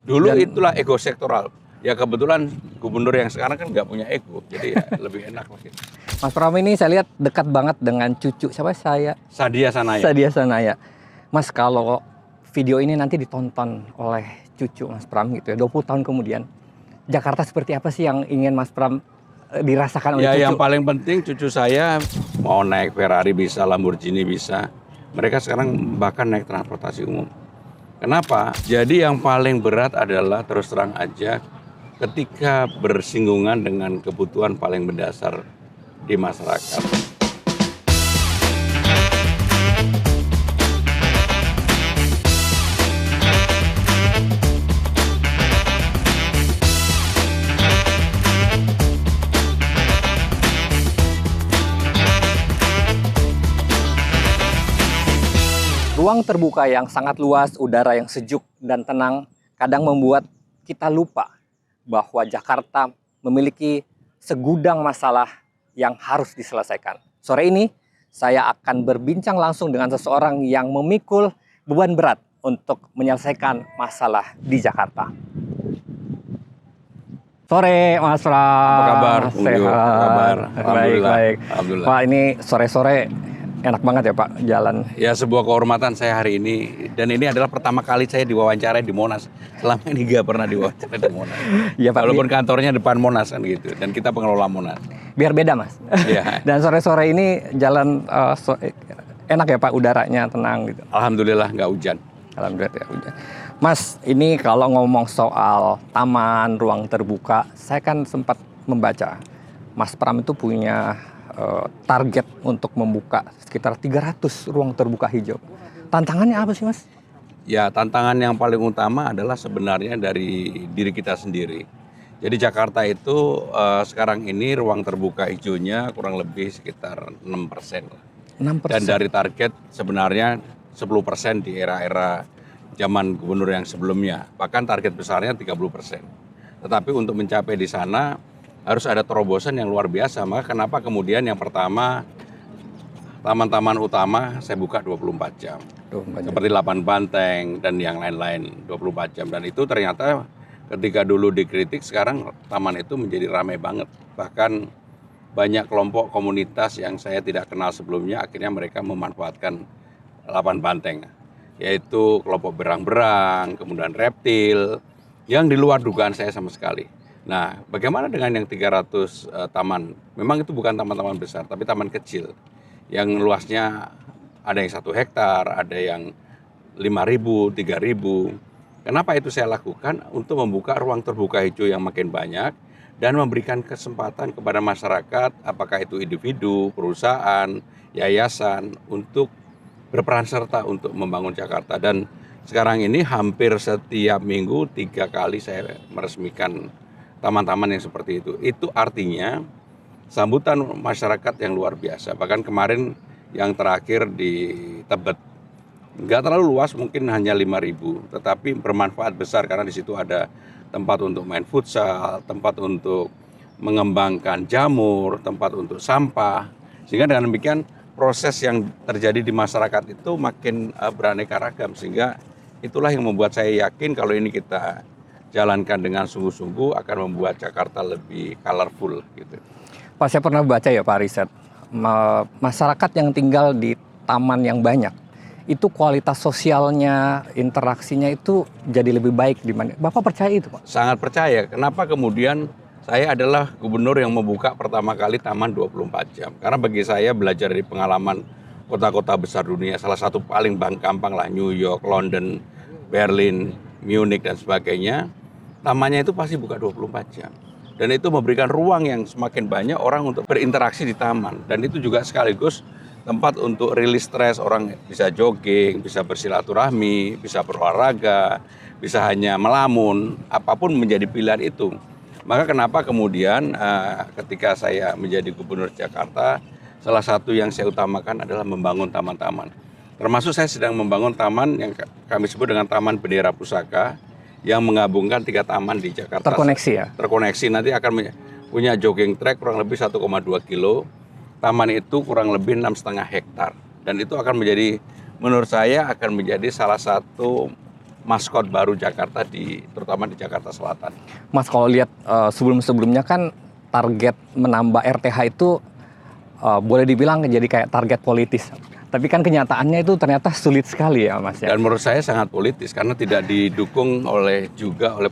Dulu itulah ego sektoral. Ya kebetulan gubernur yang sekarang kan nggak punya ego, jadi ya lebih enak lagi. Mas Pram ini saya lihat dekat banget dengan cucu siapa Sadia Sanaya. Sadia Sanaya. Mas, kalau video ini nanti ditonton oleh cucu Mas Pram gitu ya, 20 tahun kemudian, Jakarta seperti apa sih yang ingin Mas Pram dirasakan oleh Ya cucu? yang paling penting cucu saya mau naik Ferrari bisa, Lamborghini bisa. Mereka sekarang bahkan naik transportasi umum. Kenapa? Jadi yang paling berat adalah terus terang aja ketika bersinggungan dengan kebutuhan paling mendasar di masyarakat. Ruang terbuka yang sangat luas, udara yang sejuk dan tenang, kadang membuat kita lupa bahwa Jakarta memiliki segudang masalah yang harus diselesaikan. Sore ini, saya akan berbincang langsung dengan seseorang yang memikul beban berat untuk menyelesaikan masalah di Jakarta. Sore, Mas Pram. Apa kabar? Sehat. Apa kabar? Alhamdulillah. Baik. Alhamdulillah. Pak, ini sore-sore enak banget ya Pak jalan. Ya sebuah kehormatan saya hari ini, dan ini adalah pertama kali saya diwawancarai di Monas. Selama ini nggak pernah diwawancarai di Monas. Iya Pak. Walaupun kantornya depan Monas kan gitu, dan kita pengelola Monas. Biar beda Mas. Iya. Dan sore-sore ini jalan enak ya Pak, udaranya tenang gitu. Alhamdulillah nggak hujan. Alhamdulillah ya hujan. Mas, ini kalau ngomong soal taman, ruang terbuka, saya kan sempat membaca Mas Pram itu punya target untuk membuka sekitar 300 ruang terbuka hijau. Tantangannya apa sih Mas? Ya tantangan yang paling utama adalah sebenarnya dari diri kita sendiri. Jadi Jakarta itu sekarang ini ruang terbuka hijaunya kurang lebih sekitar 6%. 6%. Dan dari target sebenarnya 10% di era-era zaman gubernur yang sebelumnya. Bahkan target besarnya 30%. Tetapi untuk mencapai di sana harus ada terobosan yang luar biasa. Maka kenapa kemudian yang pertama taman-taman utama saya buka 24 jam. 24 jam. Seperti Lapan Banteng dan yang lain-lain 24 jam. Dan itu ternyata ketika dulu dikritik, sekarang taman itu menjadi ramai banget. Bahkan banyak kelompok komunitas yang saya tidak kenal sebelumnya, akhirnya mereka memanfaatkan Lapan Banteng. Yaitu kelompok berang-berang, kemudian reptil, yang di luar dugaan saya sama sekali. Nah, bagaimana dengan yang 300 taman? Memang itu bukan taman-taman besar, tapi taman kecil. Yang luasnya ada yang 1 hektar, ada yang 5.000, 3.000. Kenapa itu saya lakukan? Untuk membuka ruang terbuka hijau yang makin banyak dan memberikan kesempatan kepada masyarakat, apakah itu individu, perusahaan, yayasan, untuk berperan serta untuk membangun Jakarta. Dan sekarang ini hampir setiap minggu 3 kali saya meresmikan taman-taman yang seperti itu. Itu artinya sambutan masyarakat yang luar biasa. Bahkan kemarin yang terakhir di Tebet, nggak terlalu luas, mungkin hanya 5.000, tetapi bermanfaat besar karena di situ ada tempat untuk main futsal, tempat untuk mengembangkan jamur, tempat untuk sampah. Sehingga dengan demikian proses yang terjadi di masyarakat itu makin beraneka ragam. Sehingga itulah yang membuat saya yakin kalau ini kita jalankan dengan sungguh-sungguh akan membuat Jakarta lebih colorful gitu. Pak, saya pernah baca ya Pak riset, masyarakat yang tinggal di taman yang banyak, itu kualitas sosialnya, interaksinya itu jadi lebih baik dibanding. Bapak percaya itu Pak? Sangat percaya. Kenapa kemudian saya adalah gubernur yang membuka pertama kali taman 24 jam. Karena bagi saya belajar dari pengalaman kota-kota besar dunia, salah satu paling gampang lah New York, London, Berlin, Munich dan sebagainya, tamannya itu pasti buka 24 jam. Dan itu memberikan ruang yang semakin banyak orang untuk berinteraksi di taman. Dan itu juga sekaligus tempat untuk rilis stres, orang bisa jogging, bisa bersilaturahmi, bisa berolahraga, bisa hanya melamun, apapun menjadi pilihan itu. Maka kenapa kemudian ketika saya menjadi gubernur Jakarta, salah satu yang saya utamakan adalah membangun taman-taman. Termasuk saya sedang membangun taman yang kami sebut dengan Taman Bendera Pusaka yang menggabungkan 3 taman di Jakarta. Terkoneksi ya? Terkoneksi, nanti akan punya jogging track kurang lebih 1,2 kilo. Taman itu kurang lebih 6,5 hektar. Dan itu akan menjadi, menurut saya akan menjadi salah satu maskot baru Jakarta terutama di Jakarta Selatan. Mas, kalau lihat sebelum-sebelumnya kan target menambah RTH itu boleh dibilang jadi kayak target politis. Tapi kan kenyataannya itu ternyata sulit sekali ya, Mas ya. Dan menurut saya sangat politis karena tidak didukung oleh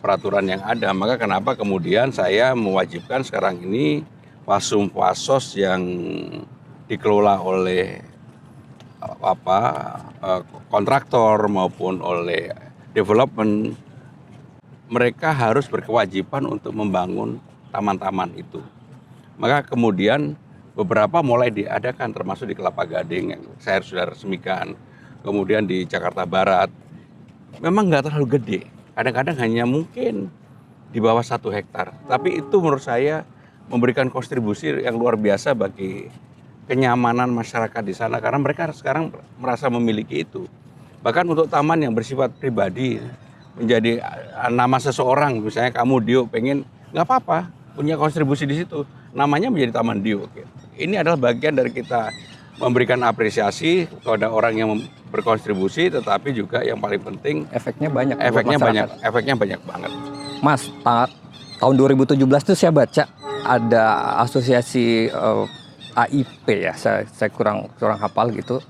peraturan yang ada. Maka kenapa kemudian saya mewajibkan sekarang ini fasum-fasos yang dikelola oleh kontraktor maupun oleh development, mereka harus berkewajiban untuk membangun taman-taman itu. Maka kemudian beberapa mulai diadakan, termasuk di Kelapa Gading yang saya sudah resmikan, kemudian di Jakarta Barat. Memang nggak terlalu gede, kadang-kadang hanya mungkin di bawah 1 hektar. Tapi itu menurut saya memberikan kontribusi yang luar biasa bagi kenyamanan masyarakat di sana, karena mereka sekarang merasa memiliki itu. Bahkan untuk taman yang bersifat pribadi, menjadi nama seseorang, misalnya kamu Dio pengen, nggak apa-apa, punya kontribusi di situ, namanya menjadi Taman Dio. Ini adalah bagian dari kita memberikan apresiasi kepada orang yang berkontribusi, tetapi juga yang paling penting Efeknya banyak. Efeknya banyak banget. Mas, tahun 2017 itu saya baca ada asosiasi AIP ya, saya kurang hafal gitu,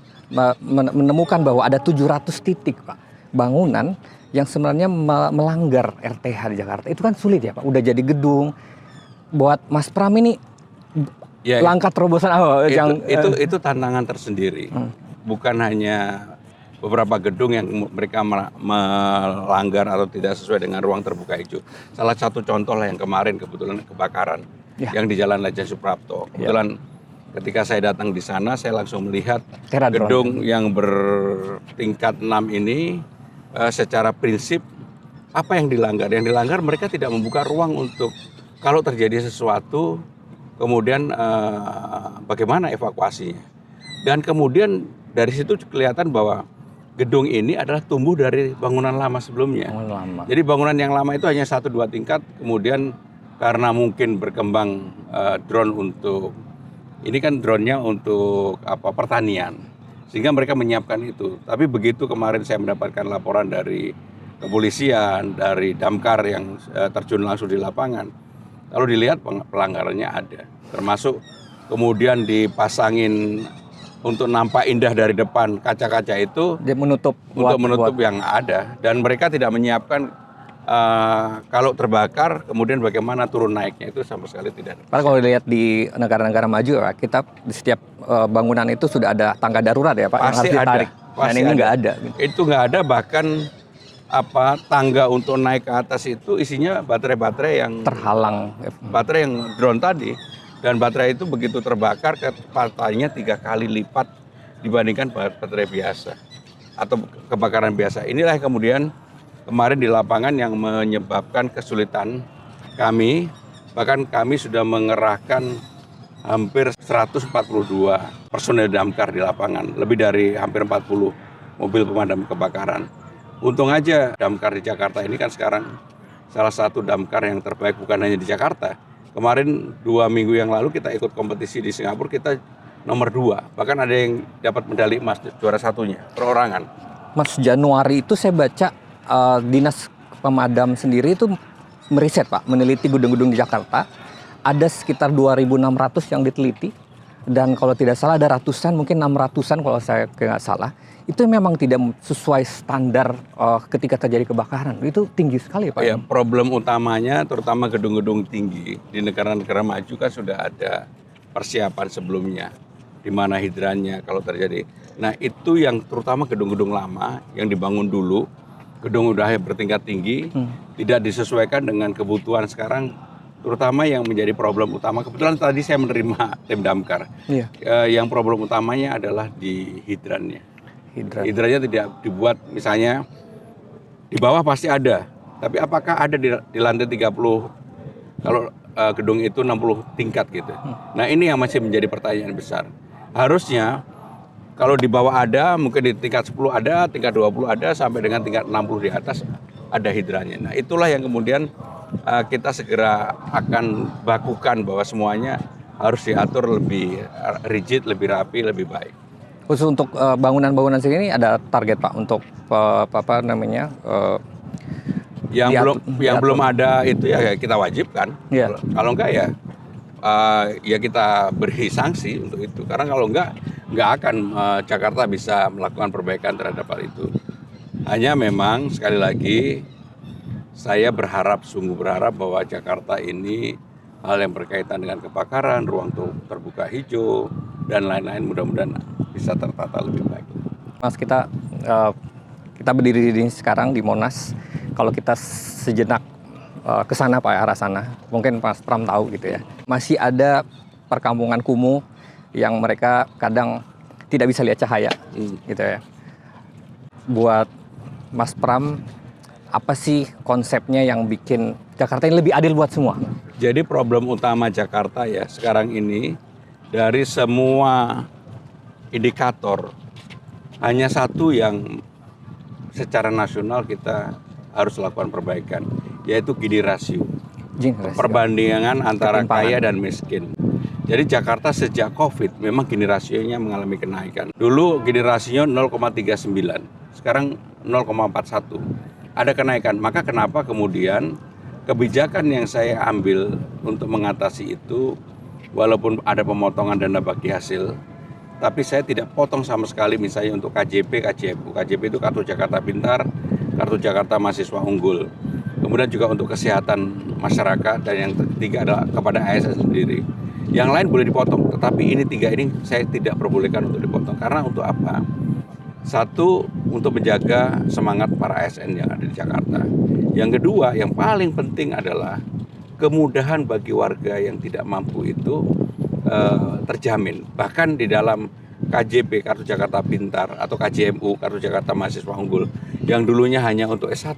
menemukan bahwa ada 700 titik Pak bangunan yang sebenarnya melanggar RTH di Jakarta. Itu kan sulit ya Pak, udah jadi gedung. Buat Mas Pram ini ya, langkah terobosan itu tantangan tersendiri. Bukan hanya beberapa gedung yang mereka melanggar atau tidak sesuai dengan ruang terbuka hijau. Salah satu contoh lah yang kemarin kebetulan kebakaran yang di Jalan Ledjen Suprapto. Kebetulan ketika saya datang di sana, saya langsung melihat gedung yang bertingkat 6 ini secara prinsip apa yang dilanggar. Yang dilanggar mereka tidak membuka ruang untuk kalau terjadi sesuatu, kemudian bagaimana evakuasinya. Dan kemudian dari situ kelihatan bahwa gedung ini adalah tumbuh dari bangunan lama sebelumnya. Jadi bangunan yang lama itu hanya 1-2 tingkat, kemudian karena mungkin berkembang drone untuk, ini kan drone-nya untuk pertanian, sehingga mereka menyiapkan itu. Tapi begitu kemarin saya mendapatkan laporan dari kepolisian, dari Damkar yang terjun langsung di lapangan, kalau dilihat pelanggarannya ada, termasuk kemudian dipasangin untuk nampak indah dari depan kaca-kaca itu dia menutup yang ada, dan mereka tidak menyiapkan kalau terbakar kemudian bagaimana turun naiknya, itu sama sekali tidak ada. Padahal kalau dilihat di negara-negara maju ya, kita di setiap bangunan itu sudah ada tangga darurat ya Pak, pasti yang harus ditarik. Dan ini nggak ada. Itu nggak ada, bahkan tangga untuk naik ke atas itu isinya baterai-baterai yang terhalang, baterai yang drone tadi, dan baterai itu begitu terbakar kecepatannya 3 kali lipat dibandingkan baterai biasa atau kebakaran biasa. Inilah yang kemudian kemarin di lapangan yang menyebabkan kesulitan kami. Bahkan kami sudah mengerahkan hampir 142 personel damkar di lapangan, lebih dari hampir 40 mobil pemadam kebakaran. Untung aja damkar di Jakarta ini kan sekarang salah satu damkar yang terbaik, bukan hanya di Jakarta. Kemarin 2 minggu yang lalu kita ikut kompetisi di Singapura, kita nomor 2. Bahkan ada yang dapat medali emas, juara 1-nya, perorangan. Mas, Januari itu saya baca dinas pemadam sendiri itu meriset Pak, meneliti gedung-gedung di Jakarta. Ada sekitar 2.600 yang diteliti. Dan kalau tidak salah ada ratusan, mungkin 600-an kalau saya nggak salah. Itu memang tidak sesuai standar ketika terjadi kebakaran. Itu tinggi sekali Pak. Ya, problem utamanya terutama gedung-gedung tinggi di negara-negara maju kan sudah ada persiapan sebelumnya, di mana hidrannya kalau terjadi. Nah itu yang terutama gedung-gedung lama yang dibangun dulu, gedung udah bertingkat tinggi, tidak disesuaikan dengan kebutuhan sekarang, terutama yang menjadi problem utama. Kebetulan tadi saya menerima tim damkar. Yang problem utamanya adalah di hidrannya. Hidrannya tidak dibuat, misalnya di bawah pasti ada, tapi apakah ada di lantai 30 kalau gedung itu 60 tingkat gitu. Nah ini yang masih menjadi pertanyaan besar. Harusnya kalau di bawah ada, mungkin di tingkat 10 ada, tingkat 20 ada, sampai dengan tingkat 60 di atas ada hidrannya. Nah itulah yang kemudian kita segera akan bakukan bahwa semuanya harus diatur lebih rigid, lebih rapi, lebih baik. Khusus untuk bangunan-bangunan sini ada target Pak untuk apa namanya? Yang belum ada itu ya kita wajibkan. Iya. Kalau enggak ya ya kita beri sanksi untuk itu. Karena kalau enggak akan Jakarta bisa melakukan perbaikan terhadap hal itu. Hanya memang sekali lagi saya sungguh berharap bahwa Jakarta ini hal yang berkaitan dengan kebakaran, ruang terbuka hijau dan lain-lain mudah-mudahan bisa tertata lebih baik. Mas, kita berdiri di sekarang di Monas. Kalau kita sejenak ke sana Pak, arah sana, mungkin Mas Pram tahu gitu ya. Masih ada perkampungan kumuh yang mereka kadang tidak bisa lihat cahaya, gitu ya. Buat Mas Pram, apa sih konsepnya yang bikin Jakarta ini lebih adil buat semua? Jadi problem utama Jakarta ya sekarang ini dari semua indikator hanya satu yang secara nasional kita harus lakukan perbaikan, yaitu Gini rasio. Perbandingan antara kaya dan miskin. Jadi Jakarta sejak COVID memang Gini rasionya mengalami kenaikan. Dulu Gini rasio 0,39, sekarang 0,41. Ada kenaikan, maka kenapa kemudian kebijakan yang saya ambil untuk mengatasi itu, walaupun ada pemotongan dana bagi hasil, tapi saya tidak potong sama sekali misalnya untuk KJP, KJMU. KJP itu Kartu Jakarta Pintar, Kartu Jakarta Mahasiswa Unggul. Kemudian juga untuk kesehatan masyarakat, dan yang ketiga adalah kepada ASN sendiri. Yang lain boleh dipotong, tetapi ini tiga ini saya tidak perbolehkan untuk dipotong. Karena untuk apa? Satu, untuk menjaga semangat para ASN yang ada di Jakarta. Yang kedua, yang paling penting adalah kemudahan bagi warga yang tidak mampu itu terjamin. Bahkan di dalam KJP, Kartu Jakarta Pintar, atau KJMU, Kartu Jakarta Mahasiswa Unggul, yang dulunya hanya untuk S1,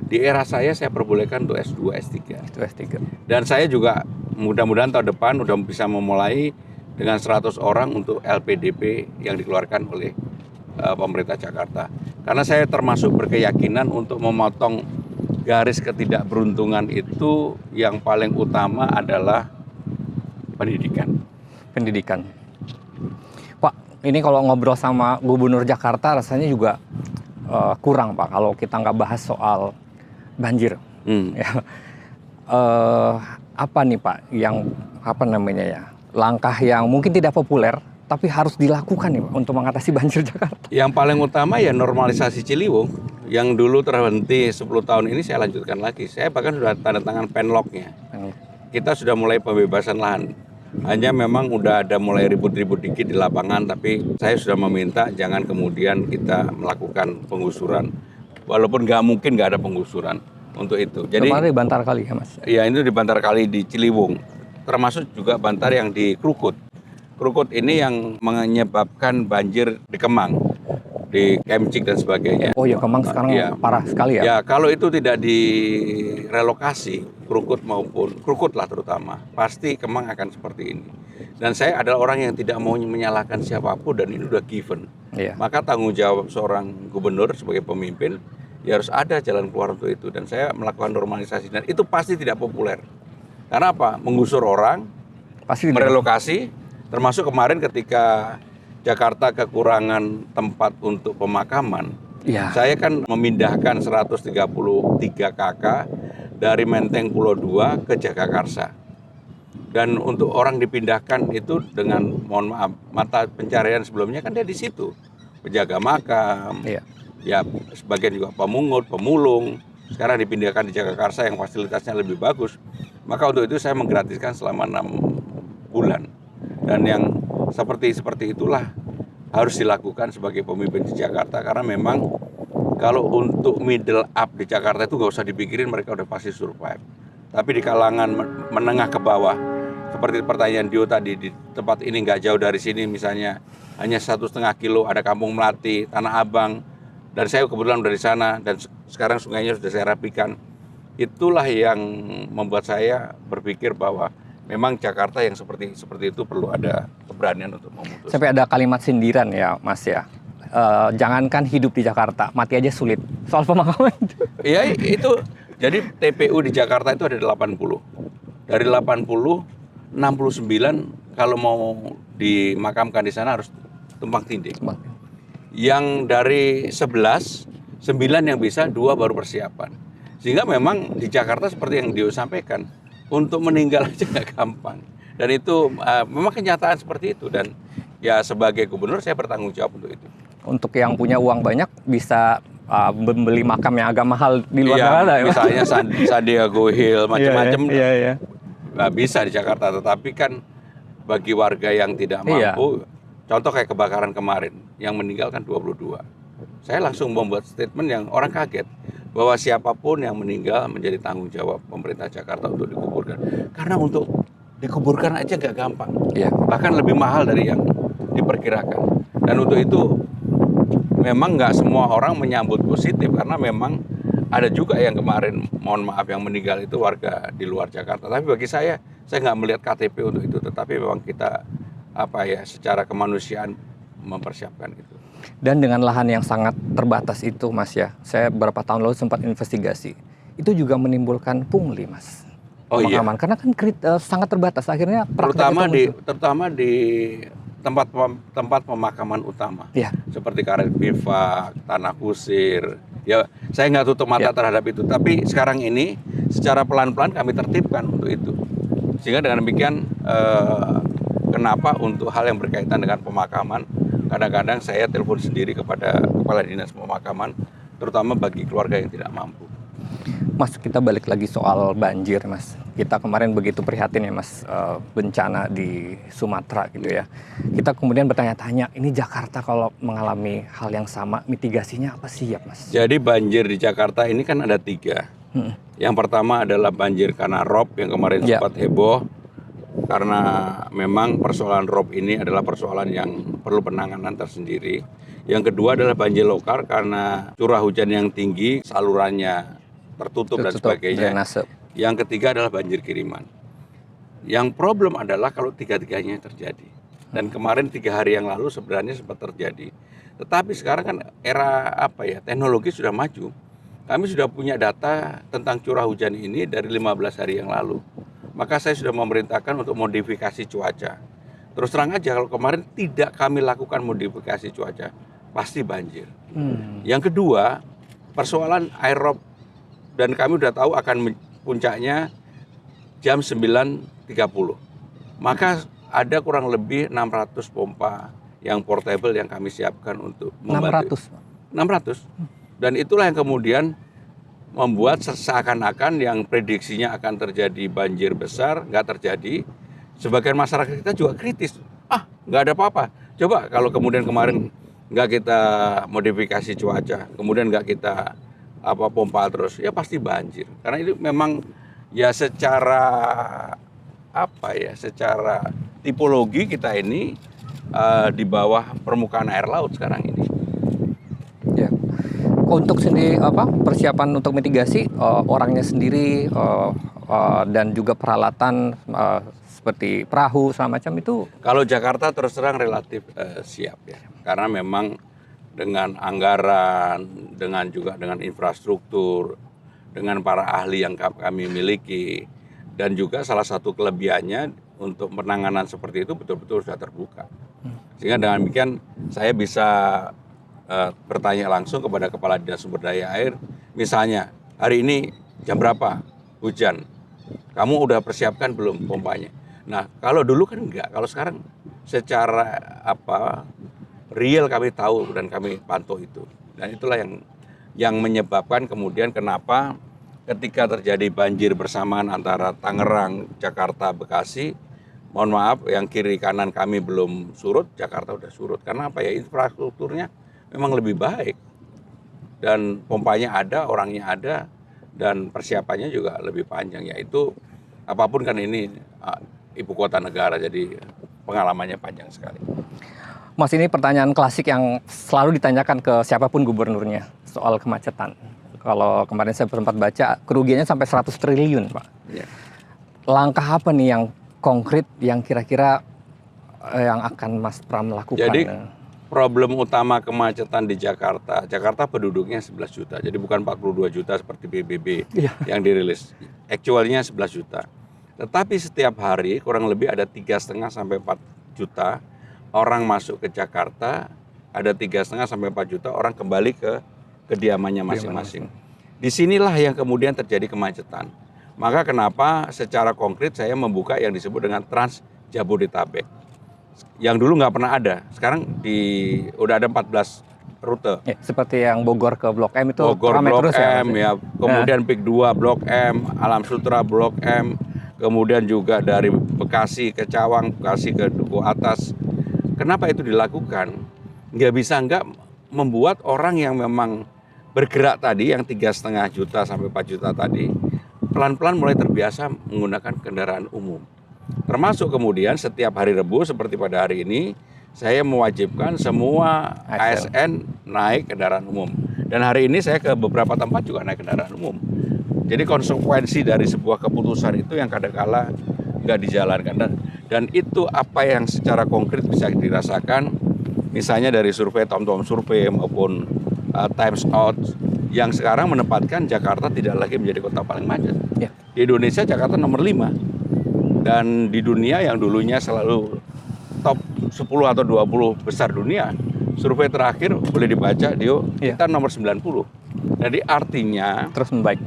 di era saya perbolehkan untuk S2, S3. Dan saya juga mudah-mudahan tahun depan udah bisa memulai dengan 100 orang untuk LPDP yang dikeluarkan oleh pemerintah Jakarta. Karena saya termasuk berkeyakinan untuk memotong garis ketidakberuntungan itu yang paling utama adalah pendidikan. Pak, ini kalau ngobrol sama Gubernur Jakarta rasanya juga kurang Pak kalau kita nggak bahas soal banjir. Ya. Apa nih Pak yang langkah yang mungkin tidak populer tapi harus dilakukan nih Pak untuk mengatasi banjir Jakarta? Yang paling utama ya normalisasi Ciliwung yang dulu terhenti 10 tahun ini saya lanjutkan lagi. Saya bahkan sudah tanda tangan penlocknya. Kita sudah mulai pembebasan lahan. Hanya memang udah ada mulai ribut-ribut dikit di lapangan, tapi saya sudah meminta jangan kemudian kita melakukan penggusuran. Walaupun mungkin nggak ada penggusuran untuk itu. Jadi kemarin di Bantar Kali ya Mas? Ya, ini di Bantar Kali di Ciliwung. Termasuk juga bantar yang di Krukut. Krukut ini yang menyebabkan banjir di Kemang, di Kemcik dan sebagainya. Oh ya, Kemang sekarang parah sekali ya? Ya, kalau itu tidak direlokasi, Krukut lah terutama, pasti Kemang akan seperti ini. Dan saya adalah orang yang tidak mau menyalahkan siapapun dan ini udah given. Maka tanggung jawab seorang gubernur sebagai pemimpin, ya harus ada jalan keluar untuk itu. Dan saya melakukan normalisasi dan itu pasti tidak populer. Karena apa? Menggusur orang, pasti merelokasi. Termasuk kemarin ketika Jakarta kekurangan tempat untuk pemakaman, saya kan memindahkan 133 KK dari Menteng Pulau 2 ke Jagakarsa. Dan untuk orang dipindahkan itu dengan, mohon maaf, mata pencarian sebelumnya kan dia di situ, penjaga makam, ya sebagian juga pemungut, pemulung. Sekarang dipindahkan di Jagakarsa yang fasilitasnya lebih bagus. Maka untuk itu saya menggratiskan selama 6 bulan. Dan yang seperti itulah harus dilakukan sebagai pemimpin di Jakarta. Karena memang kalau untuk middle up di Jakarta itu nggak usah dipikirin, mereka udah pasti survive. Tapi di kalangan menengah ke bawah, seperti pertanyaan Dio tadi, di tempat ini nggak jauh dari sini misalnya, hanya 1,5 kilo ada Kampung Melati, Tanah Abang, dan saya kebetulan dari sana, dan sekarang sungainya sudah saya rapikan. Itulah yang membuat saya berpikir bahwa memang Jakarta yang seperti itu perlu ada keberanian untuk memutuskan. Sampai ada kalimat sindiran ya Mas ya, jangankan hidup di Jakarta, mati aja sulit soal pemakaman. Iya itu, jadi TPU di Jakarta itu ada 80. Dari 80, 69 kalau mau dimakamkan di sana harus tumpang tindih. Bang. Yang dari 11, 9 yang bisa, 2 baru persiapan. Sehingga memang di Jakarta seperti yang Dio sampaikan, untuk meninggal aja nggak gampang. Dan itu memang kenyataan seperti itu. Dan ya sebagai gubernur saya bertanggung jawab untuk itu. Untuk yang punya uang banyak bisa membeli makam yang agak mahal di luar Iya, Jakarta ya, Mas? misalnya Sandiago Hill, macam-macam Iya. nggak bisa di Jakarta. Tetapi kan bagi warga yang tidak Iya. mampu, contoh kayak kebakaran kemarin, yang meninggal kan 22. Saya langsung membuat statement yang orang kaget, bahwa siapapun yang meninggal menjadi tanggung jawab pemerintah Jakarta untuk dikuburkan. Karena untuk dikuburkan aja nggak gampang, Iya. bahkan lebih mahal dari yang diperkirakan. Dan untuk itu memang nggak semua orang menyambut positif, karena memang ada juga yang kemarin, mohon maaf, yang meninggal itu warga di luar Jakarta. Tapi bagi saya nggak melihat KTP untuk itu, tetapi memang kita secara kemanusiaan mempersiapkan itu. Dan dengan lahan yang sangat terbatas itu, Mas ya, saya beberapa tahun lalu sempat investigasi, itu juga menimbulkan pungli, Mas. Oh iya. Pemakaman. Karena kan sangat terbatas, akhirnya terutama di tempat pemakaman utama, ya. Seperti karet bivak, tanah kusir. Ya, saya nggak tutup mata terhadap itu. Tapi sekarang ini secara pelan-pelan kami tertibkan untuk itu. Sehingga dengan demikian, kenapa untuk hal yang berkaitan dengan pemakaman, kadang-kadang saya telepon sendiri kepada kepala dinas pemakaman, terutama bagi keluarga yang tidak mampu. Mas, kita balik lagi soal banjir, Mas. Kita kemarin begitu prihatin ya, Mas, bencana di Sumatera gitu ya. Kita kemudian bertanya-tanya, ini Jakarta kalau mengalami hal yang sama, mitigasinya apa sih ya, Mas? Jadi banjir di Jakarta ini kan ada 3. Yang pertama adalah banjir karena rob yang kemarin sempat heboh. Karena memang persoalan rob ini adalah persoalan yang perlu penanganan tersendiri. Yang kedua adalah banjir lokal karena curah hujan yang tinggi, salurannya tertutup dan sebagainya. Drainase. Yang ketiga adalah banjir kiriman. Yang problem adalah kalau 3-tiganya terjadi. Dan kemarin 3 hari yang lalu sebenarnya sempat terjadi. Tetapi sekarang kan era teknologi sudah maju. Kami sudah punya data tentang curah hujan ini dari 15 hari yang lalu. Maka saya sudah memerintahkan untuk modifikasi cuaca. Terus terang aja, kalau kemarin tidak kami lakukan modifikasi cuaca, pasti banjir. Yang kedua, persoalan air rob, dan kami sudah tahu akan puncaknya jam 9.30. Maka ada kurang lebih 600 pompa yang portable yang kami siapkan untuk membantu. 600. Dan itulah yang kemudian membuat seakan-akan yang prediksinya akan terjadi banjir besar, nggak terjadi. Sebagian masyarakat kita juga kritis. Nggak ada apa-apa. Coba kalau kemudian kemarin nggak kita modifikasi cuaca, kemudian nggak kita pompa terus, ya pasti banjir. Karena itu memang ya secara secara tipologi kita ini di bawah permukaan air laut sekarang ini. Ya. Untuk sendiri persiapan untuk mitigasi orangnya sendiri dan juga peralatan seperti perahu segala macam itu. Kalau Jakarta terus terang relatif siap ya, karena memang dengan anggaran, dengan infrastruktur, dengan para ahli yang kami miliki, dan juga salah satu kelebihannya untuk penanganan seperti itu betul-betul sudah terbuka. Sehingga dengan demikian saya bisa bertanya langsung kepada Kepala Dinas Sumber Daya Air, misalnya hari ini jam berapa hujan, kamu udah persiapkan belum pompanya? Nah, kalau dulu kan enggak, kalau sekarang secara real kami tahu dan kami pantau itu. Dan itulah yang menyebabkan kemudian kenapa ketika terjadi banjir bersamaan antara Tangerang, Jakarta, Bekasi, mohon maaf yang kiri kanan kami belum surut, Jakarta udah surut. Karena infrastrukturnya memang lebih baik. Dan pompanya ada, orangnya ada, dan persiapannya juga lebih panjang. Yaitu apapun kan ini ibu kota negara, jadi pengalamannya panjang sekali. Mas, ini pertanyaan klasik yang selalu ditanyakan ke siapapun gubernurnya soal kemacetan. Kalau kemarin saya sempat baca, kerugiannya sampai 100 triliun, Pak. Ya. Langkah apa nih yang konkret yang kira-kira yang akan Mas Pram lakukan? Jadi problem utama kemacetan di Jakarta penduduknya 11 juta. Jadi bukan 42 juta seperti PBB yang dirilis. Actualnya 11 juta. Tetapi setiap hari kurang lebih ada 3,5 sampai 4 juta orang masuk ke Jakarta, ada 3,5 sampai 4 juta orang kembali ke kediamannya masing-masing. Disinilah yang kemudian terjadi kemacetan. Maka kenapa secara konkret saya membuka yang disebut dengan Trans Jabodetabek. Yang dulu nggak pernah ada, sekarang udah ada 14 rute. Ya, seperti yang Bogor ke Blok M itu Bogor ramai Blok terus ya, M Mas? ya, kemudian PIK 2 Blok M, Alam Sutra Blok M, kemudian juga dari Bekasi ke Cawang, Bekasi ke Duku Atas. Kenapa itu dilakukan? Nggak bisa nggak membuat orang yang memang bergerak tadi, yang 3,5 juta sampai 4 juta tadi, pelan-pelan mulai terbiasa menggunakan kendaraan umum. Termasuk kemudian setiap hari Rebu seperti pada hari ini, saya mewajibkan semua ASN naik kendaraan umum. Dan hari ini saya ke beberapa tempat juga naik kendaraan umum. Jadi konsekuensi dari sebuah keputusan itu yang kadang-kala nggak dijalankan. Dan itu apa yang secara konkret bisa dirasakan, misalnya dari survei TomTom Survei maupun Times Out, yang sekarang menempatkan Jakarta tidak lagi menjadi kota paling macet. Ya. Di Indonesia Jakarta nomor 5. Dan di dunia yang dulunya selalu top 10 atau 20 besar dunia, survei terakhir boleh dibaca, Dio, kita nomor 90. Jadi artinya terus membaik.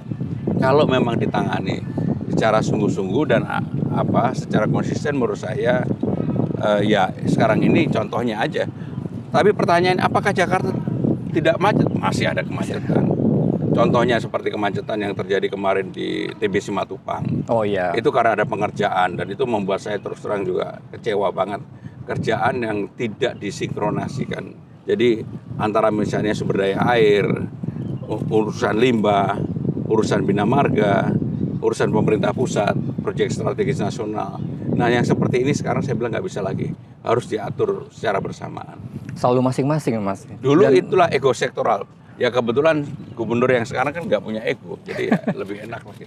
Kalau memang ditangani secara sungguh-sungguh dan secara konsisten, menurut saya ya sekarang ini contohnya aja. Tapi pertanyaan, apakah Jakarta tidak macet? Masih ada kemacetan. Contohnya seperti kemacetan yang terjadi kemarin di TB Simatupang. Oh iya. Itu karena ada pengerjaan dan itu membuat saya terus terang juga kecewa banget. Kerjaan yang tidak disinkronasikan. Jadi antara misalnya sumber daya air, urusan limbah, urusan bina marga, urusan pemerintah pusat, proyek strategis nasional. Nah yang seperti ini sekarang saya bilang nggak bisa lagi. Harus diatur secara bersamaan. Selalu masing-masing, Mas. Dulu itulah ego sektoral. Ya kebetulan gubernur yang sekarang kan nggak punya ego, jadi ya lebih enak lagi.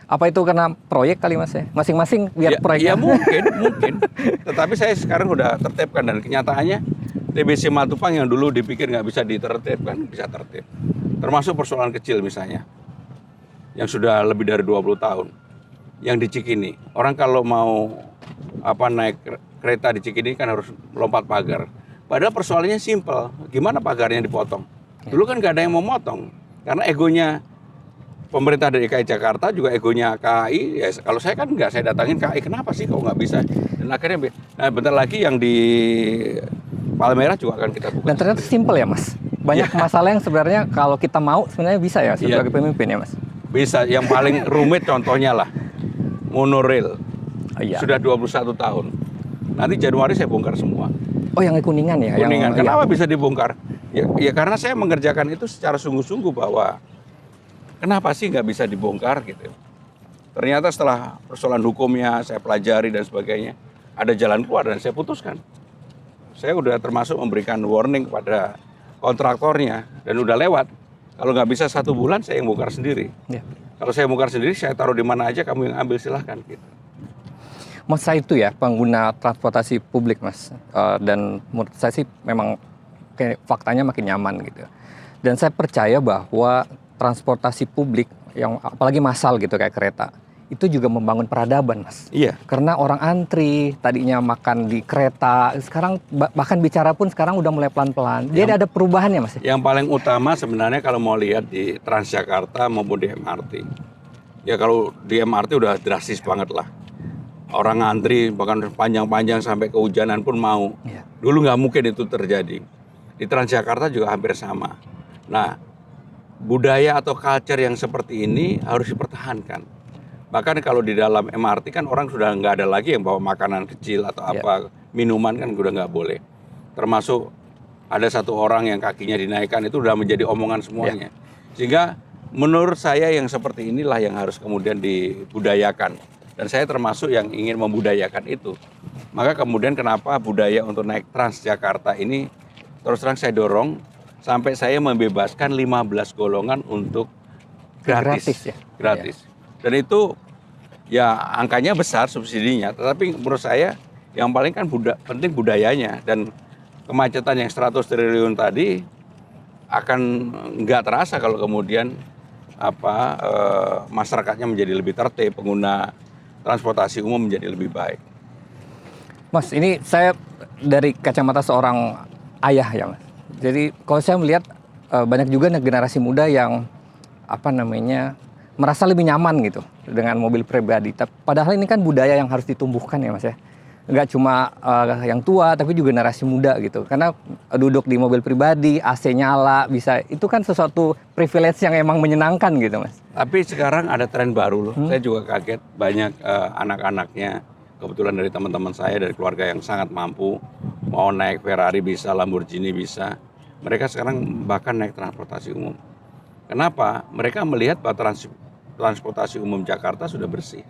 Apa itu karena proyek kali, Mas ya? Masing-masing biar proyeknya. Ya mungkin. Tetapi saya sekarang udah tertibkan dan kenyataannya TBC Matupang yang dulu dipikir nggak bisa ditertibkan, bisa tertib. Termasuk persoalan kecil misalnya, yang sudah lebih dari 20 tahun. Yang di Cikini, orang kalau mau naik kereta di Cikini kan harus melompat pagar. Padahal persoalannya simpel, gimana pagarnya dipotong? Dulu kan nggak ada yang mau motong, karena egonya pemerintah DKI Jakarta juga egonya KAI. Ya, kalau saya kan nggak, saya datangin KAI, kenapa sih kok nggak bisa? Dan akhirnya, bentar lagi yang di Palmerah juga akan kita buka. Dan ternyata simpel ya, Mas. Banyak masalah yang sebenarnya kalau kita mau sebenarnya bisa ya sebagai pemimpin ya, Mas. Bisa. Yang paling rumit contohnya lah monorail. Sudah 21 tahun. Nanti Januari saya bongkar semua. Oh, yang Kuningan ya? Kuningan. Kenapa bisa dibongkar? Ya karena saya mengerjakan itu secara sungguh-sungguh bahwa kenapa sih nggak bisa dibongkar gitu. Ternyata setelah persoalan hukumnya saya pelajari dan sebagainya, ada jalan keluar dan saya putuskan. Saya udah termasuk memberikan warning kepada kontraktornya dan udah lewat. Kalau nggak bisa 1 bulan saya yang bongkar sendiri. Ya. Kalau saya bongkar sendiri, saya taruh di mana aja, kamu yang ambil silahkan gitu. Mas, saya itu ya pengguna transportasi publik, Mas, dan menurut saya sih memang faktanya makin nyaman gitu. Dan saya percaya bahwa transportasi publik yang apalagi massal gitu kayak kereta itu juga membangun peradaban, Mas. Iya. Karena orang antri tadinya makan di kereta, sekarang bahkan bicara pun sekarang udah mulai pelan-pelan. Jadi ada perubahan ya, Mas. Yang paling utama sebenarnya kalau mau lihat di Transjakarta maupun di MRT. Ya kalau di MRT udah drastis banget lah. Orang ngantri bahkan panjang-panjang sampai kehujanan pun mau. Iya. Dulu nggak mungkin itu terjadi. Di Transjakarta juga hampir sama. Nah, budaya atau culture yang seperti ini harus dipertahankan. Bahkan kalau di dalam MRT kan orang sudah nggak ada lagi yang bawa makanan kecil atau apa, minuman kan udah nggak boleh. Termasuk ada 1 orang yang kakinya dinaikkan, itu udah menjadi omongan semuanya. Sehingga menurut saya yang seperti inilah yang harus kemudian dibudayakan. Dan saya termasuk yang ingin membudayakan itu. Maka kemudian kenapa budaya untuk naik Transjakarta ini terus terang saya dorong sampai saya membebaskan 15 golongan untuk gratis. Gratis. Dan itu ya angkanya besar subsidinya, tetapi menurut saya yang paling kan penting budayanya, dan kemacetan yang 100 triliun tadi akan nggak terasa kalau kemudian masyarakatnya menjadi lebih tertib, pengguna transportasi umum menjadi lebih baik. Mas, ini saya dari kacamata seorang ayah ya, Mas. Jadi kalau saya melihat banyak juga generasi muda yang apa namanya merasa lebih nyaman gitu dengan mobil pribadi. Padahal ini kan budaya yang harus ditumbuhkan ya, Mas ya. Nggak cuma yang tua, tapi juga generasi muda gitu. Karena duduk di mobil pribadi, AC nyala, bisa itu kan sesuatu privilege yang emang menyenangkan gitu, Mas. Tapi sekarang ada tren baru loh. Saya juga kaget banyak anak-anaknya. Kebetulan dari teman-teman saya, dari keluarga yang sangat mampu, mau naik Ferrari bisa, Lamborghini bisa. Mereka sekarang bahkan naik transportasi umum. Kenapa? Mereka melihat bahwa transportasi umum Jakarta sudah bersih.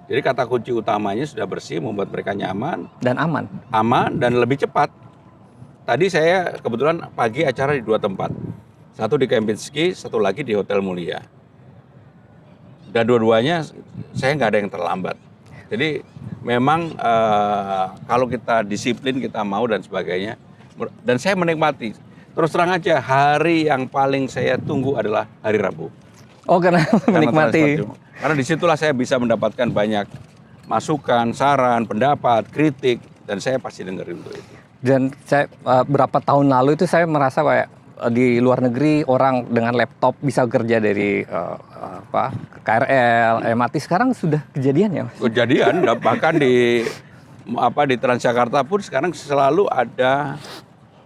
Jadi kata kunci utamanya sudah bersih, membuat mereka nyaman, Dan aman. aman, dan lebih cepat. Tadi saya kebetulan pagi acara di 2 tempat. Satu di Kempinski, satu lagi di Hotel Mulia. Dan dua-duanya saya nggak ada yang terlambat. Jadi memang kalau kita disiplin, kita mau dan sebagainya. Dan saya menikmati. Terus terang aja, hari yang paling saya tunggu adalah hari Rabu. Oh, karena Karena menikmati. transportasi. Karena disitulah saya bisa mendapatkan banyak masukan, saran, pendapat, kritik. Dan saya pasti dengerin untuk itu. Dan saya berapa tahun lalu itu saya merasa kayak di luar negeri orang dengan laptop bisa kerja dari KRL, MRT. Sekarang sudah kejadian ya, Mas? Kejadian bahkan di Transjakarta pun sekarang selalu ada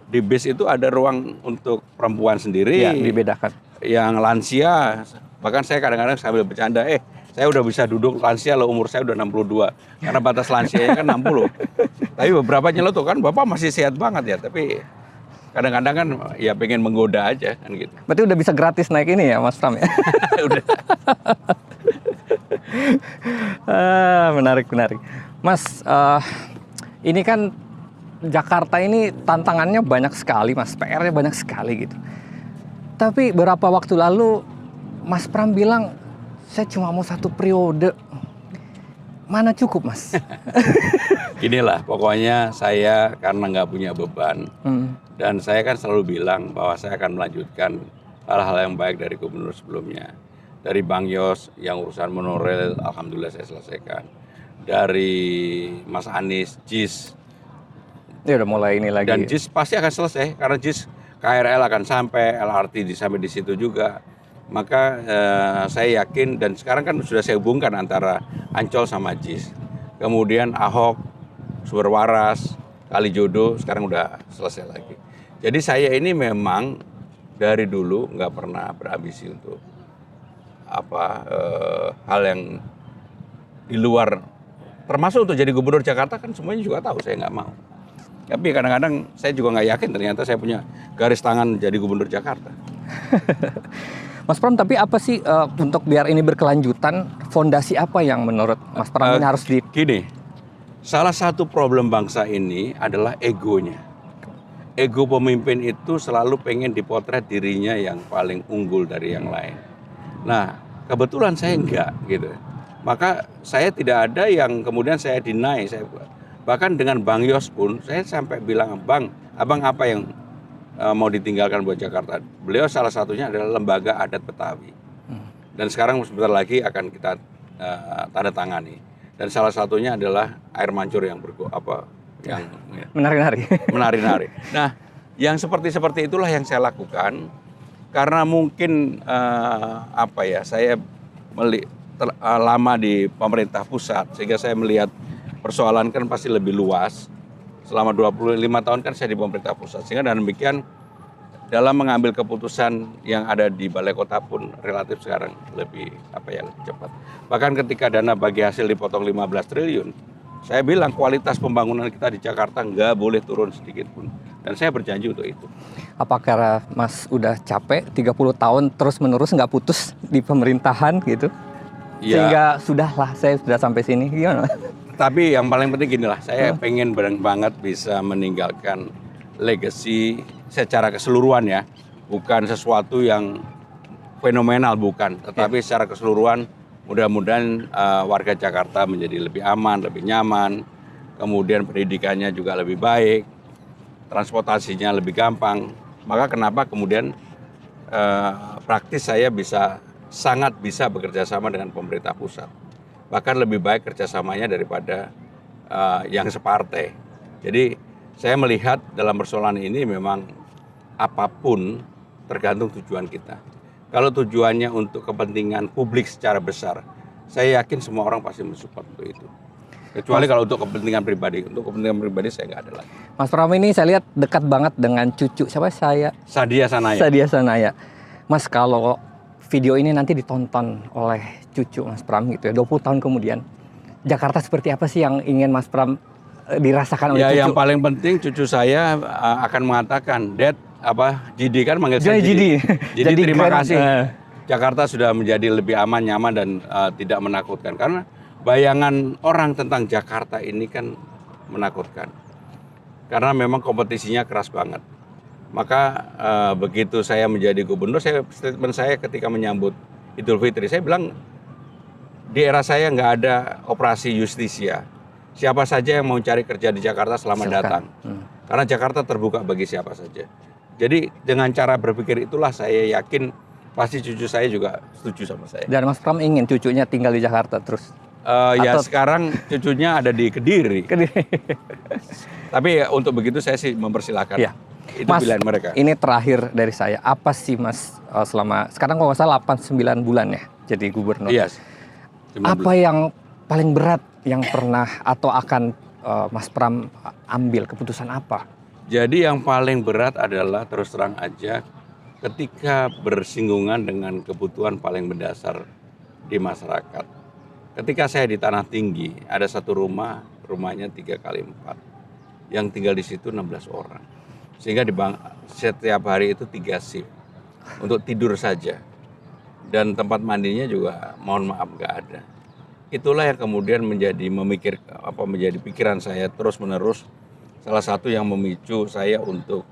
di bis itu ada ruang untuk perempuan sendiri, Ya, dibedakan. yang lansia. Bahkan saya kadang-kadang sambil bercanda, saya udah bisa duduk lansia loh, umur saya udah 62. Karena batas lansianya kan 60. Tapi beberapa nyeletuk kan, Bapak masih sehat banget ya, tapi kadang-kadang kan ya pengen menggoda aja kan gitu. Berarti udah bisa gratis naik ini ya, Mas Pram ya? Udah. Menarik. Mas, ini kan Jakarta ini tantangannya banyak sekali, Mas. PR-nya banyak sekali gitu. Tapi beberapa waktu lalu Mas Pram bilang, saya cuma mau 1 periode. Mana cukup, Mas? Inilah pokoknya saya karena nggak punya beban. Dan saya kan selalu bilang bahwa saya akan melanjutkan hal-hal yang baik dari gubernur sebelumnya. Dari Bang Yos yang urusan monorail, alhamdulillah saya selesaikan. Dari Mas Anies, JIS. Dia udah mulai ini lagi. Dan JIS pasti akan selesai, karena JIS KRL akan sampai, LRT sampai di situ juga. Maka saya yakin, dan sekarang kan sudah saya hubungkan antara Ancol sama JIS. Kemudian Ahok, Sumber Waras, Kalijodo, sekarang udah selesai lagi. Jadi saya ini memang dari dulu nggak pernah berambisi untuk hal yang di luar, termasuk untuk jadi gubernur Jakarta kan semuanya juga tahu saya nggak mau. Tapi kadang-kadang saya juga nggak yakin ternyata saya punya garis tangan jadi gubernur Jakarta. Mas Pram, tapi apa sih untuk biar ini berkelanjutan, fondasi apa yang menurut Mas Pram ini harus Gini, salah satu problem bangsa ini adalah egonya. Ego pemimpin itu selalu pengen dipotret dirinya yang paling unggul dari yang lain. Nah, kebetulan saya enggak gitu. Maka saya tidak ada yang kemudian saya deny. Bahkan dengan Bang Yos pun saya sampai bilang, abang apa yang mau ditinggalkan buat Jakarta? Beliau salah satunya adalah Lembaga Adat Betawi. Dan sekarang sebentar lagi akan kita tanda tangani. Dan salah satunya adalah air mancur yang menari-nari. Nah, yang seperti itulah yang saya lakukan karena mungkin saya lama di pemerintah pusat sehingga saya melihat persoalan kan pasti lebih luas. Selama 25 tahun kan saya di pemerintah pusat, sehingga dengan demikian dalam mengambil keputusan yang ada di balai kota pun relatif sekarang lebih cepat. Bahkan ketika dana bagi hasil dipotong 15 triliun, saya bilang kualitas pembangunan kita di Jakarta nggak boleh turun sedikit pun. Dan saya berjanji untuk itu. Apakah Mas udah capek 30 tahun terus-menerus nggak putus di pemerintahan gitu? Ya. Sehingga saya sudah sampai sini, gimana? Tapi yang paling penting gini lah, saya pengen banget bisa meninggalkan legacy secara keseluruhan ya. Bukan sesuatu yang fenomenal, bukan. Tetapi secara keseluruhan mudah-mudahan warga Jakarta menjadi lebih aman, lebih nyaman. Kemudian pendidikannya juga lebih baik. Transportasinya lebih gampang. Maka kenapa kemudian praktis saya sangat bisa bekerja sama dengan pemerintah pusat. Bahkan lebih baik kerjasamanya daripada yang separtai. Jadi saya melihat dalam persoalan ini memang apapun tergantung tujuan kita. Kalau tujuannya untuk kepentingan publik secara besar, saya yakin semua orang pasti mensupport untuk itu. Kecuali kalau untuk kepentingan pribadi. Untuk kepentingan pribadi saya nggak ada lagi. Mas Pram ini saya lihat dekat banget dengan cucu siapa saya? Sadia Sanaya. Sadia Sanaya. Mas, kalau video ini nanti ditonton oleh cucu Mas Pram gitu ya, 20 tahun kemudian, Jakarta seperti apa sih yang ingin Mas Pram dirasakan oleh Ya, cucu? yang paling penting cucu saya akan mengatakan, Dad, Jidi kan manggil saya Jidi. Jadi terima grand, kasih. Jakarta sudah menjadi lebih aman, nyaman, dan tidak menakutkan. Karena bayangan orang tentang Jakarta ini kan menakutkan. Karena memang kompetisinya keras banget. Maka begitu saya menjadi gubernur, statement saya ketika menyambut Idul Fitri, saya bilang di era saya nggak ada operasi justisia. Siapa saja yang mau cari kerja di Jakarta selamat datang. Karena Jakarta terbuka bagi siapa saja. Jadi dengan cara berpikir itulah saya yakin pasti cucu saya juga setuju sama saya. Dan Mas Pram ingin cucunya tinggal di Jakarta terus? Ya sekarang cucunya ada di Kediri. Tapi ya, untuk begitu saya sih mempersilahkan. Ya. Itu Mas, pilihan mereka. Ini terakhir dari saya. Apa sih Mas selama sekarang kalau nggak salah 8-9 bulan ya jadi gubernur? Iya. Apa yang paling berat yang pernah atau akan Mas Pram ambil keputusan apa? Jadi yang paling berat adalah terus terang aja ketika bersinggungan dengan kebutuhan paling mendasar di masyarakat. Ketika saya di Tanah Tinggi, ada satu rumahnya 3x4. Yang tinggal di situ 16 orang. Sehingga setiap hari itu 3 shift untuk tidur saja. Dan tempat mandinya juga mohon maaf nggak ada. Itulah yang kemudian menjadi pikiran saya terus-menerus. Salah satu yang memicu saya untuk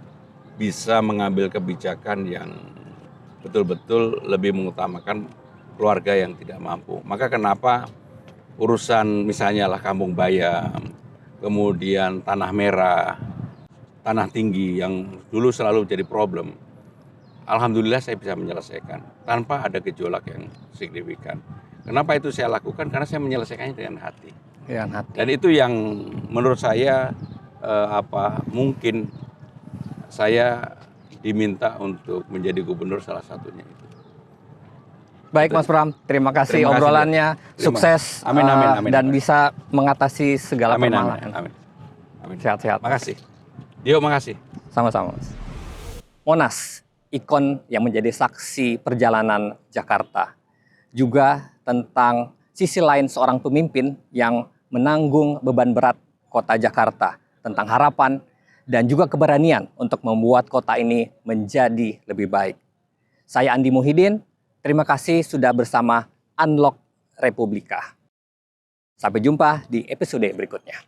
bisa mengambil kebijakan yang betul-betul lebih mengutamakan keluarga yang tidak mampu. Maka kenapa urusan misalnya lah Kampung Bayam, kemudian Tanah Merah, Tanah Tinggi yang dulu selalu jadi problem. Alhamdulillah saya bisa menyelesaikan tanpa ada gejolak yang signifikan. Kenapa itu saya lakukan? Karena saya menyelesaikannya dengan hati. Dengan hati. Dan itu yang menurut saya mungkin saya diminta untuk menjadi gubernur salah satunya itu. Baik Mas Pram, terima kasih obrolannya, sukses amin, dan bisa mengatasi segala permasalahan. Amin. Sehat-sehat. Makasih. Dio, makasih. Sama-sama Mas. Monas, ikon yang menjadi saksi perjalanan Jakarta. Juga tentang sisi lain seorang pemimpin yang menanggung beban berat kota Jakarta. Tentang harapan dan juga keberanian untuk membuat kota ini menjadi lebih baik. Saya Andi Muhyiddin, terima kasih sudah bersama Unlock Republika. Sampai jumpa di episode berikutnya.